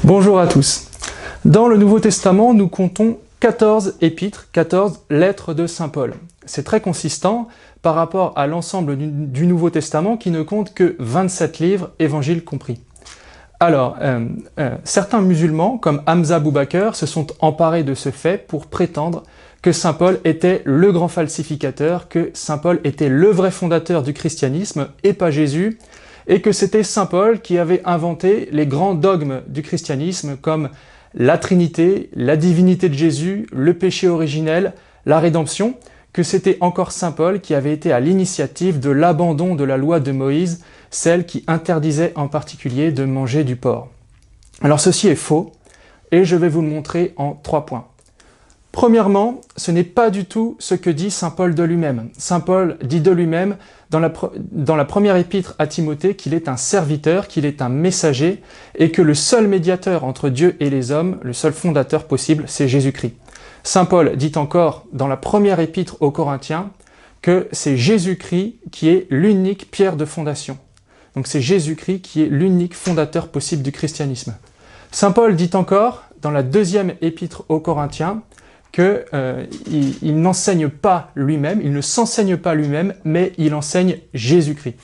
Bonjour à tous. Dans le Nouveau Testament, nous comptons 14 épîtres, 14 lettres de Saint Paul. C'est très consistant par rapport à l'ensemble du Nouveau Testament qui ne compte que 27 livres, évangiles compris. Alors, certains musulmans, comme Hamza Abu Bakr, se sont emparés de ce fait pour prétendre que Saint Paul était le grand falsificateur, que Saint Paul était le vrai fondateur du christianisme et pas Jésus, et que c'était Saint Paul qui avait inventé les grands dogmes du christianisme comme la Trinité, la divinité de Jésus, le péché originel, la rédemption, que c'était encore Saint Paul qui avait été à l'initiative de l'abandon de la loi de Moïse, celle qui interdisait en particulier de manger du porc. Alors ceci est faux, et je vais vous le montrer en 3 points. Premièrement, ce n'est pas du tout ce que dit Saint Paul de lui-même. Saint Paul dit de lui-même dans la première épître à Timothée qu'il est un serviteur, qu'il est un messager, et que le seul médiateur entre Dieu et les hommes, le seul fondateur possible, c'est Jésus-Christ. Saint Paul dit encore dans la première épître aux Corinthiens que c'est Jésus-Christ qui est l'unique pierre de fondation. Donc c'est Jésus-Christ qui est l'unique fondateur possible du christianisme. Saint Paul dit encore, dans la deuxième épître aux Corinthiens, qu'il n'enseigne pas lui-même, il ne s'enseigne pas lui-même, mais il enseigne Jésus-Christ.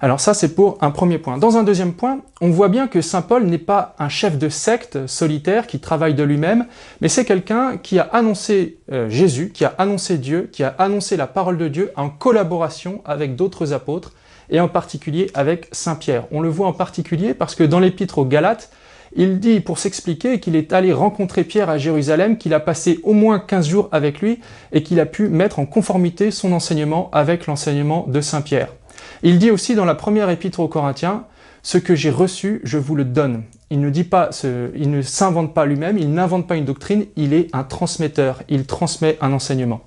Alors ça, c'est pour un premier point. Dans un deuxième point, on voit bien que Saint Paul n'est pas un chef de secte solitaire qui travaille de lui-même, mais c'est quelqu'un qui a annoncé Jésus, qui a annoncé Dieu, qui a annoncé la parole de Dieu en collaboration avec d'autres apôtres, et en particulier avec Saint Pierre. On le voit en particulier parce que dans l'épître aux Galates, il dit, pour s'expliquer, qu'il est allé rencontrer Pierre à Jérusalem, qu'il a passé au moins 15 jours avec lui et qu'il a pu mettre en conformité son enseignement avec l'enseignement de Saint Pierre. Il dit aussi dans la première épître aux Corinthiens, « Ce que j'ai reçu, je vous le donne ». Il ne s'invente pas lui-même, il n'invente pas une doctrine, il est un transmetteur, il transmet un enseignement.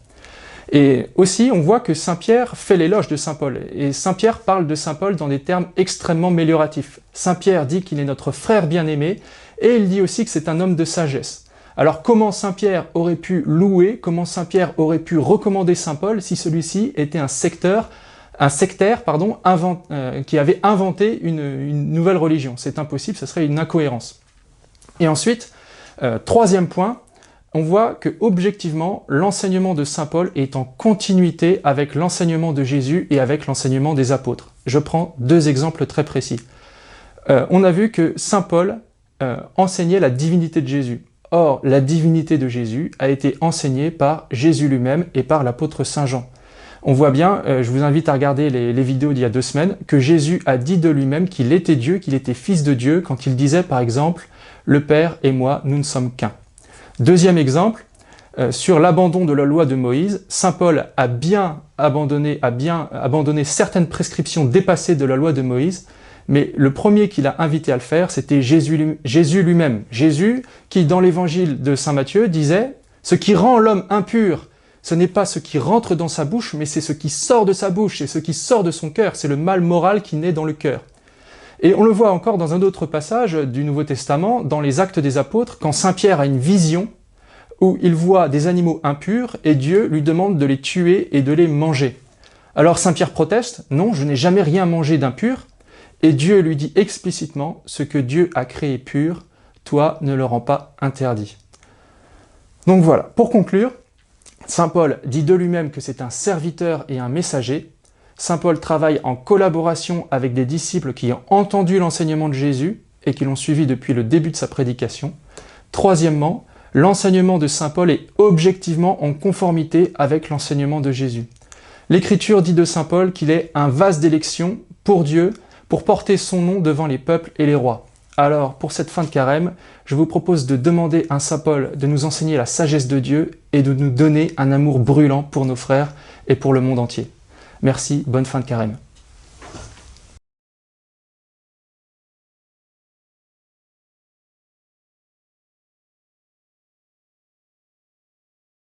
Et aussi, on voit que Saint Pierre fait l'éloge de Saint Paul. Et Saint Pierre parle de Saint Paul dans des termes extrêmement amélioratifs. Saint Pierre dit qu'il est notre frère bien-aimé, et il dit aussi que c'est un homme de sagesse. Alors comment Saint Pierre aurait pu louer, comment Saint Pierre aurait pu recommander Saint Paul si celui-ci était un sectaire qui avait inventé une nouvelle religion? C'est impossible, ce serait une incohérence. Et ensuite, troisième point, on voit que objectivement, l'enseignement de Saint Paul est en continuité avec l'enseignement de Jésus et avec l'enseignement des apôtres. Je prends 2 exemples très précis. On a vu que Saint Paul enseignait la divinité de Jésus. Or, la divinité de Jésus a été enseignée par Jésus lui-même et par l'apôtre Saint Jean. On voit bien, je vous invite à regarder les vidéos d'il y a 2 semaines, que Jésus a dit de lui-même qu'il était Dieu, qu'il était fils de Dieu, quand il disait par exemple « Le Père et moi, nous ne sommes qu'un ». Deuxième exemple, sur l'abandon de la loi de Moïse, Saint Paul a bien abandonné certaines prescriptions dépassées de la loi de Moïse, mais le premier qu'il a invité à le faire, c'était Jésus lui-même. Jésus qui, dans l'évangile de Saint Matthieu, disait « Ce qui rend l'homme impur, ce n'est pas ce qui rentre dans sa bouche, mais c'est ce qui sort de sa bouche, c'est ce qui sort de son cœur, c'est le mal moral qui naît dans le cœur. » Et on le voit encore dans un autre passage du Nouveau Testament, dans les Actes des Apôtres, quand Saint Pierre a une vision où il voit des animaux impurs et Dieu lui demande de les tuer et de les manger. Alors Saint Pierre proteste, « Non, je n'ai jamais rien mangé d'impur. » Et Dieu lui dit explicitement, « Ce que Dieu a créé pur, toi ne le rends pas interdit. » Donc voilà, pour conclure, Saint Paul dit de lui-même que c'est un serviteur et un messager. Saint Paul travaille en collaboration avec des disciples qui ont entendu l'enseignement de Jésus et qui l'ont suivi depuis le début de sa prédication. Troisièmement, l'enseignement de Saint Paul est objectivement en conformité avec l'enseignement de Jésus. L'Écriture dit de Saint Paul qu'il est un vase d'élection pour Dieu, pour porter son nom devant les peuples et les rois. Alors, pour cette fin de carême, je vous propose de demander à Saint Paul de nous enseigner la sagesse de Dieu et de nous donner un amour brûlant pour nos frères et pour le monde entier. Merci, bonne fin de carême.